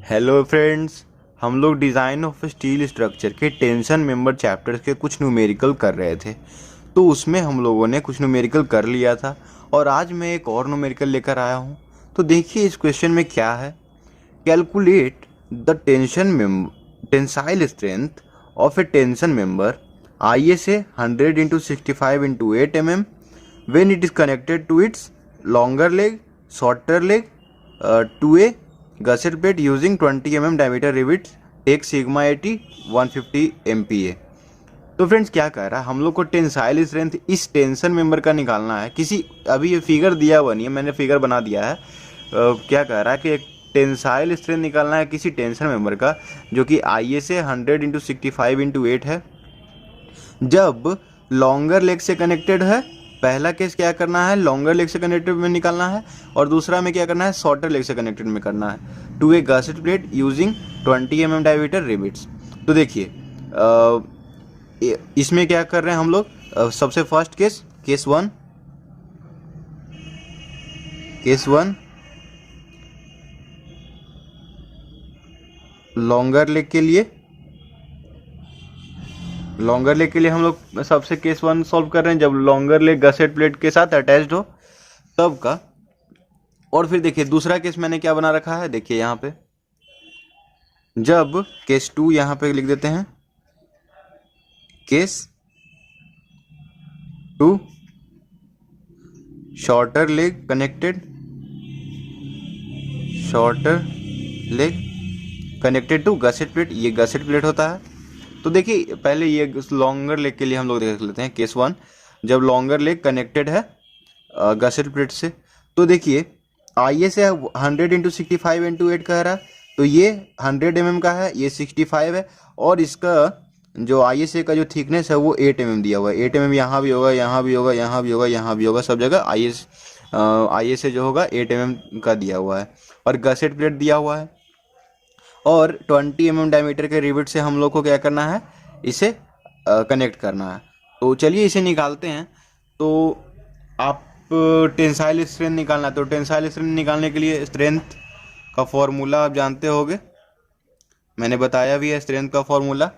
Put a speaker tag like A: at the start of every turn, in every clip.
A: Hello friends. हम लोग design of steel structure के टेंशन मेंबर चैप्टर्स के कुछ न्यूमेरिकल कर रहे थे। तो उसमें हम लोगों ने कुछ न्यूमेरिकल कर लिया था और आज मैं एक और न्यूमेरिकल लेकर आया हूँ। तो देखिए इस क्वेश्चन में क्या है। Calculate the tensile strength of A tension member ISA 100 × 65 × 8 mm when it is connected to its longer leg, shorter leg to a gusset plate using 20 mm diameter rivets, take sigma 80 150 MPa। तो friends क्या कह रहा है, हम लोग को tensile strength इस tension member का निकालना है। किसी अभी ये फिगर दिया हुआ नहीं है, मैंने फिगर बना दिया है। क्या कह रहा है कि एक टेंसाइल स्ट्रेंथ निकालना है किसी टेंशन मेंबर का जो कि ISA 100 × 65 × 8 है, जब लॉन्गर लेग से कनेक्टेड है। पहला केस क्या करना है, लॉन्गर लेग से कनेक्टेड में निकालना है, और दूसरा में क्या करना है, शॉर्टर लेग से कनेक्टेड में करना है। To a gusset plate using 20 mm diameter rivets. तो देखिए इसमें क्या कर रहे हैं हम लोग। सबसे first case one longer leg के लिए हम लोग सबसे केस वन सॉल्व कर रहे हैं, जब लॉन्गर लेग गसेट प्लेट के साथ अटैच्ड हो तब का। और फिर देखिए दूसरा केस मैंने क्या बना रखा है, देखिए यहाँ पे जब केस टू यहाँ पे लिख देते हैं, case two shorter leg connected to gusset plate. ये गसेट प्लेट होता है। तो देखिए पहले ये लॉन्गर लेग के लिए हम लोग देख लेते हैं केस वन, जब लॉन्गर लेग कनेक्टेड है गसेट प्लेट से। तो देखिए ISA 100 × 65 × 8 कह रहा है, तो ये 100 mm का है, ये 65 है, और इसका जो ISA का जो थिकनेस है वो 8 mm दिया हुआ है। 8 mm यहाँ भी होगा, यहाँ भी होगा, यहाँ भी होगा, यहाँ भी होगा, सब जगह ISA जो होगा 8 mm का दिया हुआ है, और गसेट प्लेट दिया हुआ है, और 20 mm डायमीटर के रिविट से हम लोग को क्या करना है, इसे कनेक्ट करना है। तो चलिए इसे निकालते हैं। तो आप टेंसाइल स्ट्रेंथ निकालना है, तो टेंसाइल स्ट्रेंथ निकालने के लिए स्ट्रेंथ का फॉर्मूला आप जानते होंगे, मैंने बताया भी है। स्ट्रेंथ का formula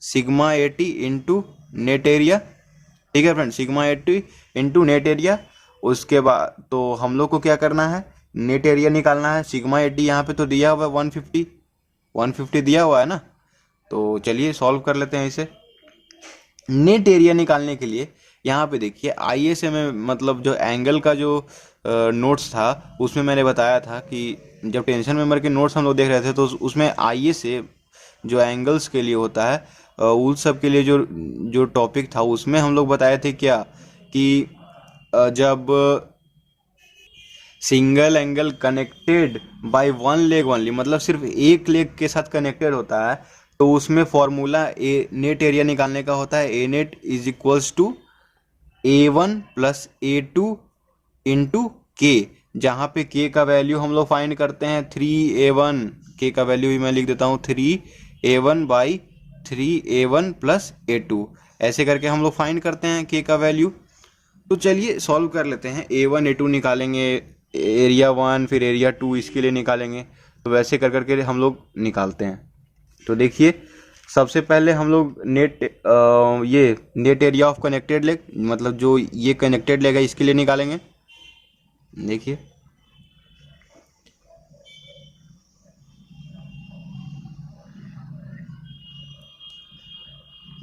A: sigma 80 into net area. ठीक है friend, sigma 80 into net area. उसके बाद तो हम लोग को क्या करना है, नेट एरिया निकालना है। सिग्मा 80 यहाँ पे तो दिया हुआ है 150 दिया हुआ है ना। तो चलिए सॉल्व कर लेते हैं इसे। नेट एरिया निकालने के लिए यहाँ पे देखिए ISA में मतलब जो एंगल का जो नोट्स था उसमें मैंने बताया था कि जब टेंशन मेंबर के नोट्स हम लोग देख रहे थे तो उसमें ISA जो एंगल्स के लिए होता है उस सब के लिए जो टॉपिक था उसमें हम लोग बताए थे क्या कि जब single angle connected by one leg only, मतलब सिर्फ एक लेग के साथ कनेक्टेड होता है, तो उसमें फॉर्मूला नेट एरिया निकालने का होता है A net is equals to A1 + A2 into k, जहाँ पे के का वैल्यू हम लोग फाइंड करते हैं 3A1। के का वैल्यू भी मैं लिख देता हूँ 3A1/3A1 + A2। ऐसे करके हम लोग फाइंड करते हैं के का वैल्यू। तो चलिए सॉल्व कर लेते हैं। A1 A2 निकालेंगे, एरिया 1 फिर एरिया 2 इसके लिए निकालेंगे। तो वैसे कर करके हम लोग निकालते हैं। तो देखिए सबसे पहले हम लोग ये net area of connected leg, मतलब जो ये कनेक्टेड लेग है इसके लिए निकालेंगे। देखिए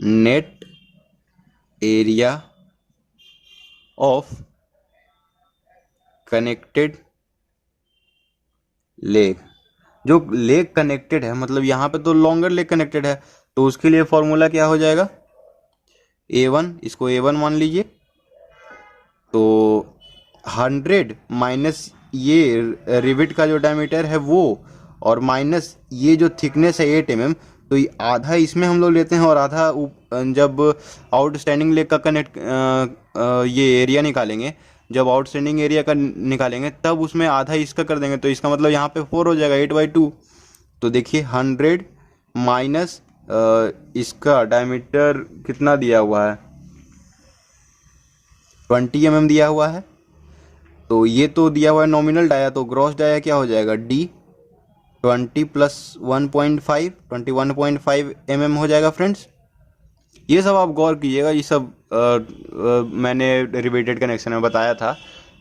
A: net area of connected leg, जो लेग कनेक्टेड है, मतलब यहाँ पे तो लॉन्गर लेग कनेक्टेड है, तो उसके लिए फॉर्मूला क्या हो जाएगा, A1, इसको A1 मान लीजिए। तो 100 माइनस ये रिविट का जो डायमीटर है वो, और माइनस ये जो थिकनेस है 8 mm, तो ये आधा इसमें हम लोग लेते हैं, और आधा जब आउटस्टैंडिंग लेग का ये एरिया निकालेंगे, जब आउटस्टैंडिंग एरिया का निकालेंगे तब उसमें आधा इसका कर देंगे, तो इसका मतलब यहाँ पे 4 हो जाएगा 8/2। तो देखिए 100 माइनस इसका डायमीटर कितना दिया हुआ है, 20 mm दिया हुआ है। तो ये तो दिया हुआ है नॉमिनल डाया, तो ग्रॉस डाया क्या हो जाएगा D, 20 प्लस 1.5 21.5 mm हो जाएगा फ्रेंड्स। ये सब आप गौर कीजिएगा, ये सब मैंने रिवेटेड कनेक्शन में बताया था,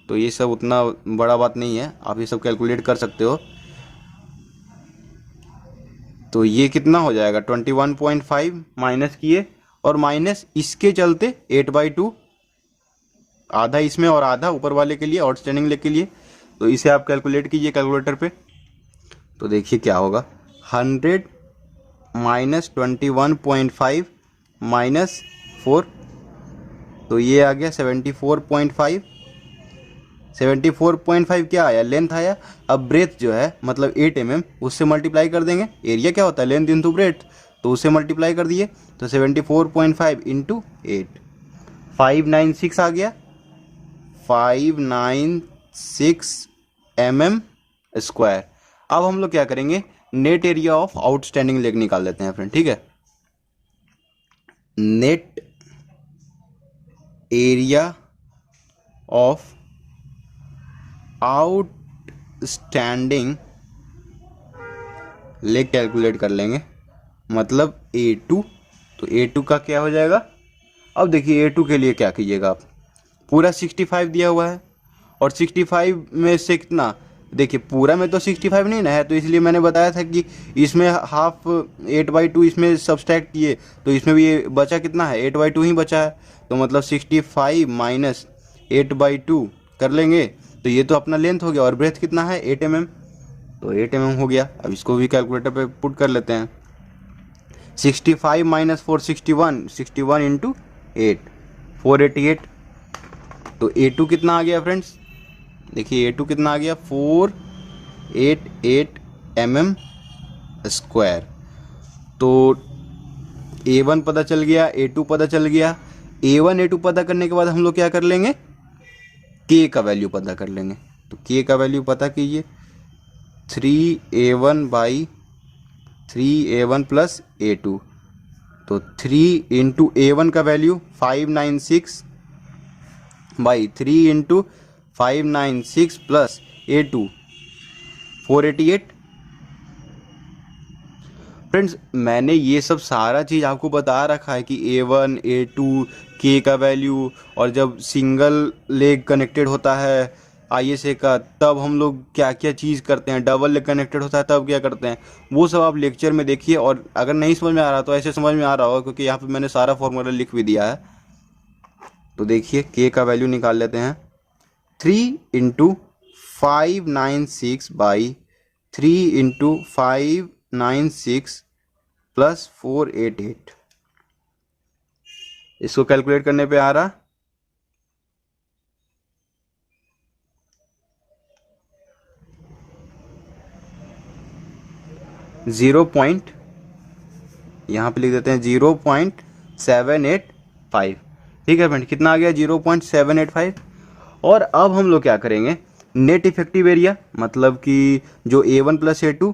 A: तो ये सब उतना बड़ा बात नहीं है, आप ये सब कैलकुलेट कर सकते हो। तो ये कितना हो जाएगा 21.5 माइनस किए, और माइनस इसके चलते 8/2, आधा इसमें और आधा ऊपर वाले के लिए, आउटस्टैंडिंग लेग के लिए। तो इसे आप कैलकुलेट कीजिए कैलकुलेटर पे, तो देखिए क्या होगा। 100 माइनस 21.5 माइनस 4, तो ये आ गया 74.5। 74.5 क्या आया, लेंथ आया। अब ब्रेथ जो है मतलब 8 mm, उससे मल्टीप्लाई कर देंगे। एरिया क्या होता है, लेंथ इंटू ब्रेथ, तो उससे मल्टीप्लाई कर दिए, तो 74.5 इंटू 8, 596 आ गया। 596 mm स्क्वायर। अब हम लोग क्या करेंगे, net area of outstanding leg निकाल लेते हैं फ्रेंड, ठीक है। Net area of outstanding leg calculate कर लेंगे, मतलब A2। तो A2 का क्या हो जाएगा, अब देखिए A2 के लिए क्या कीजिएगा आप, पूरा 65 दिया हुआ है, और 65 में से कितना, देखिए पूरा में तो 65 नहीं ना है, तो इसलिए मैंने बताया था कि इसमें हाफ 8/2 इसमें सब्सट्रैक्ट किए, तो इसमें भी ये बचा कितना है, 8/2 ही बचा है। तो मतलब 65 माइनस 8/2 कर लेंगे, तो ये तो अपना लेंथ हो गया, और ब्रेथ कितना है 8 mm, तो 8 mm हो गया। अब इसको भी कैलकुलेटर पे पुट कर लेते हैं। 65 माइनस 4 61, 61 इंटू 8 488। तो A2 कितना आ गया फ्रेंड्स, देखिए A2 कितना आ गया 488 mm स्क्वायर। तो A1 पता चल गया, A2 पता चल गया। A1 A2 पता करने के बाद हम लोग क्या कर लेंगे, K का वैल्यू पता कर लेंगे। तो K का वैल्यू पता कीजिए, 3A1 by 3A1 plus A2, तो 3 इंटू A1 का value 596 by 3 into 596 plus A2 488। Friends मैंने ये सब सारा चीज़ आपको बता रखा है कि A1 A2 K का वैल्यू, और जब सिंगल लेग कनेक्टेड होता है ISA का तब हम लोग क्या क्या चीज़ करते हैं, डबल लेग कनेक्टेड होता है तब क्या करते हैं, वो सब आप लेक्चर में देखिए। और अगर नहीं समझ में आ रहा तो ऐसे समझ में आ रहा होगा, क्योंकि यहाँ पे मैंने सारा फॉर्मूला लिख भी दिया है। तो देखिए K का वैल्यू निकाल लेते हैं, 3 इंटू 596 बाई 3 इंटू 596 प्लस 488, इसको कैलकुलेट करने पे आ रहा 0 पॉइंट, यहाँ पे लिख देते हैं 0.785। ठीक है फ्रेंड, कितना आ गया 0.785। और अब हम लोग क्या करेंगे, नेट इफेक्टिव एरिया, मतलब कि जो A1 plus A2,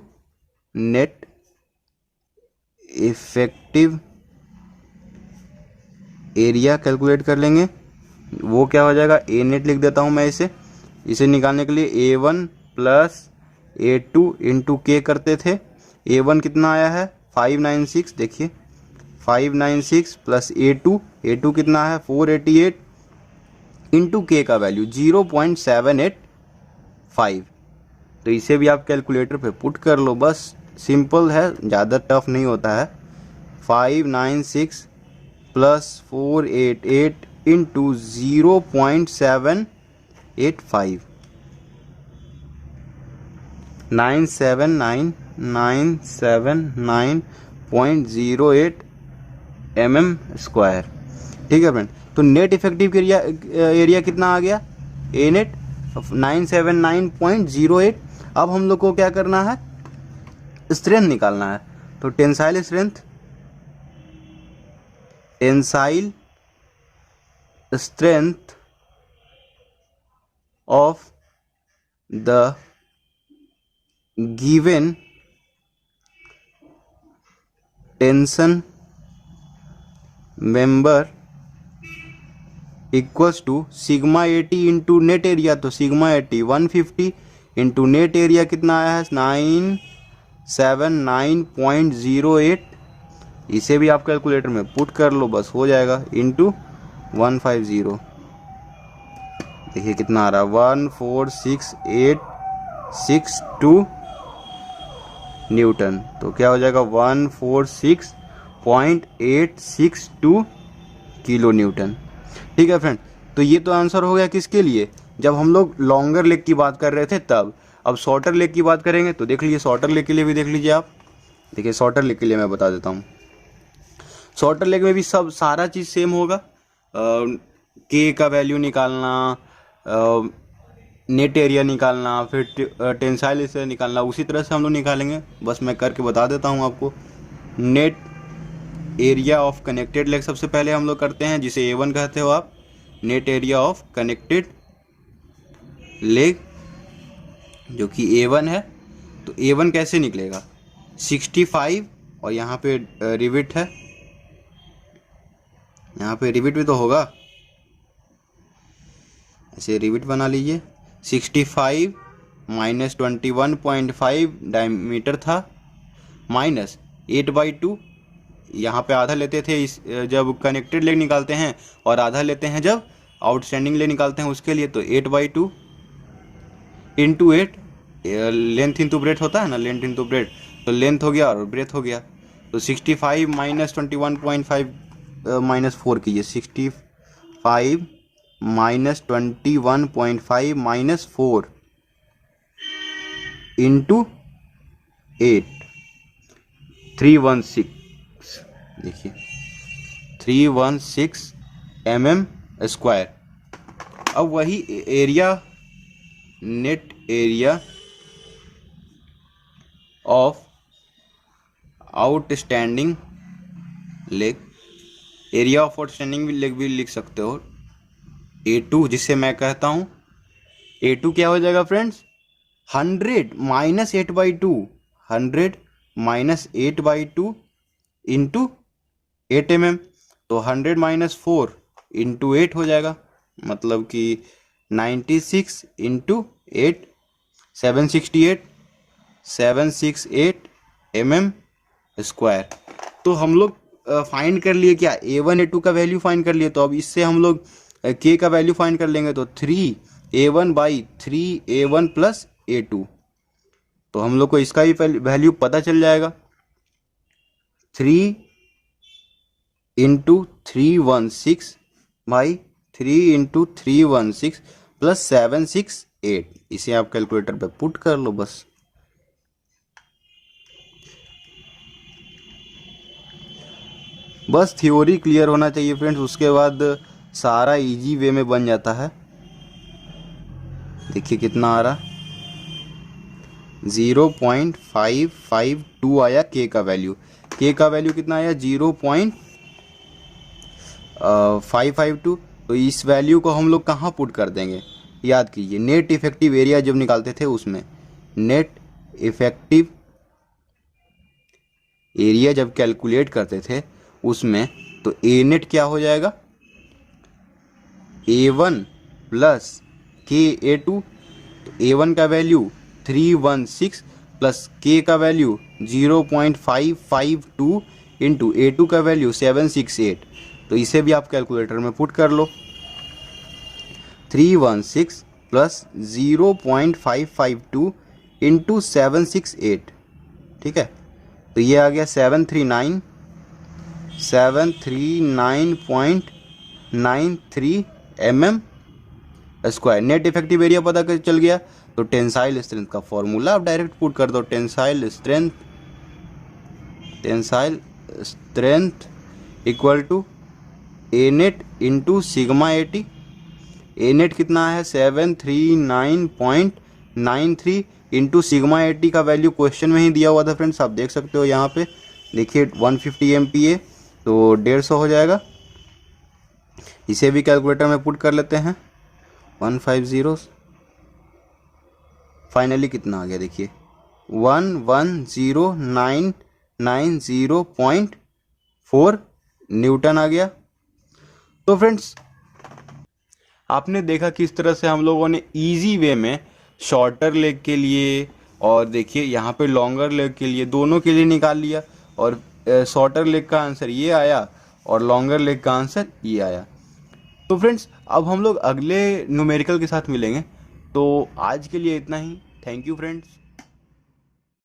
A: net effective area calculate कर लेंगे। वो क्या हो जाएगा, ए नेट लिख देता हूँ मैं इसे निकालने के लिए A1 प्लस A2 इंटू के करते थे। A1 कितना आया है 596, देखिए 596 प्लस A2 कितना है 488 इंटू के का वैल्यू 0.785। तो इसे भी आप कैलकुलेटर पे पुट कर लो, बस सिंपल है, ज़्यादा टफ नहीं होता है। 596 प्लस 488 इंटू 0.785, 9790979.08 mm स्क्वायर। ठीक है फ्रेंड, तो नेट इफेक्टिव एरिया कितना आ गया, ए नेट 979.08। अब हम लोग को क्या करना है, स्ट्रेंथ निकालना है। तो tensile strength of the given tension member equals to sigma 80 into net area. तो सिग्मा 80 150 इंटू नेट एरिया कितना आया है 79.08, इसे भी आप कैलकुलेटर में पुट कर लो, बस हो जाएगा, इंटू 150। देखिए कितना आ रहा है, 146.862 न्यूटन। तो क्या हो जाएगा, 146.862 किलो न्यूटन। ठीक है फ्रेंड, तो ये तो आंसर हो गया किसके लिए, जब हम लोग लॉन्गर लेग की बात कर रहे थे तब। अब शॉर्टर लेग की बात करेंगे तो देख लीजिए, शॉर्टर लेग के लिए भी देख लीजिए आप। देखिए शॉर्टर लेग के लिए मैं बता देता हूँ। शॉर्टर लेग में भी सब सारा चीज़ सेम होगा। के का वैल्यू निकालना, नेट एरिया निकालना, फिर टेंसाइल से निकालना, उसी तरह से हम लोग निकालेंगे। बस मैं करके बता देता हूँ आपको। Net area of connected leg सबसे पहले हम लोग करते हैं, जिसे A1 कहते हो आप। Net area of connected leg जो कि A1 है, तो A1 कैसे निकलेगा, 65, और यहाँ पे रिविट है, यहाँ पे रिविट भी तो होगा, ऐसे रिविट बना लीजिए। 65 माइनस 21.5 डायमीटर था, माइनस 8/2, यहाँ पे आधा लेते थे इस जब कनेक्टेड लेग निकालते हैं, और आधा लेते हैं जब आउटस्टैंडिंग लेग निकालते हैं उसके लिए। तो 8/2 इंटू 8, लेंथ इंटू ब्रेथ होता है ना, लेंथ इंटू ब्रेथ, तो लेंथ हो गया और ब्रेथ हो गया। तो 65 माइनस 21.5 माइनस 4 कीजिए, 65 माइनस 21.5 माइनस 4 इंटू 8, 316। देखिए 316 mm²। अब वही area, net area of outstanding leg, area of outstanding leg भी लिख सकते हो, A2, जिसे मैं कहता हूँ A2 क्या हो जाएगा friends, 100 minus 8/2, 100 minus 8/2 into 8 mm। तो 100 माइनस 4 इंटू 8 हो जाएगा, मतलब कि 96 इंटू 8, 768 mm²। तो हम लोग फाइंड कर लिए क्या, A1 A2 का वैल्यू फाइंड कर लिए। तो अब इससे हम लोग K का वैल्यू फाइंड कर लेंगे, तो 3A1/3A1 प्लस A2। तो हम लोग को इसका ही वैल्यू पता चल जाएगा, 3 इंटू 316/3 इंटू 316 प्लस 768। इसे आप कैलकुलेटर पे पुट कर लो बस। बस थ्योरी क्लियर होना चाहिए फ्रेंड्स, उसके बाद सारा इजी वे में बन जाता है। देखिए कितना आ रहा, 0.552 आया के का वैल्यू। के का वैल्यू कितना आया, 0.552। तो इस वैल्यू को हम लोग कहाँ पुट कर देंगे, याद कीजिए, नेट इफेक्टिव एरिया जब निकालते थे उसमें, नेट इफेक्टिव एरिया जब कैलकुलेट करते थे उसमें, तो ए नेट क्या हो जाएगा, A1 प्लस KA2। तो A1 का वैल्यू 316 प्लस K का वैल्यू 0.552 इंटू A2 का वैल्यू 768। तो इसे भी आप कैलकुलेटर में पुट कर लो, 316 प्लस 0.552 इंटू 768। ठीक है, तो ये आ गया 739.93 mm²। नेट इफेक्टिव एरिया पता कर चल गया। तो टेंसाइल स्ट्रेंथ का फॉर्मूला आप डायरेक्ट पुट कर दो, tensile strength equal to A net into sigma 80। A net कितना है, 739.93 इंटू सिग्मा 80 का वैल्यू क्वेश्चन में ही दिया हुआ था फ्रेंड्स, आप देख सकते हो यहाँ पे। देखिए 150 MPa, तो 150 हो जाएगा। इसे भी कैलकुलेटर में पुट कर लेते हैं, 150, फाइनली कितना आ गया, देखिए 110,990.4 न्यूटन आ गया। तो फ्रेंड्स आपने देखा किस तरह से हम लोगों ने इजी वे में शॉर्टर लेग के लिए और देखिए यहाँ पे लॉन्गर लेग के लिए दोनों के लिए निकाल लिया, और शॉर्टर लेग का आंसर ये आया और लॉन्गर लेग का आंसर ये आया। तो फ्रेंड्स अब हम लोग अगले न्यूमेरिकल के साथ मिलेंगे। तो आज के लिए इतना ही। Thank you friends.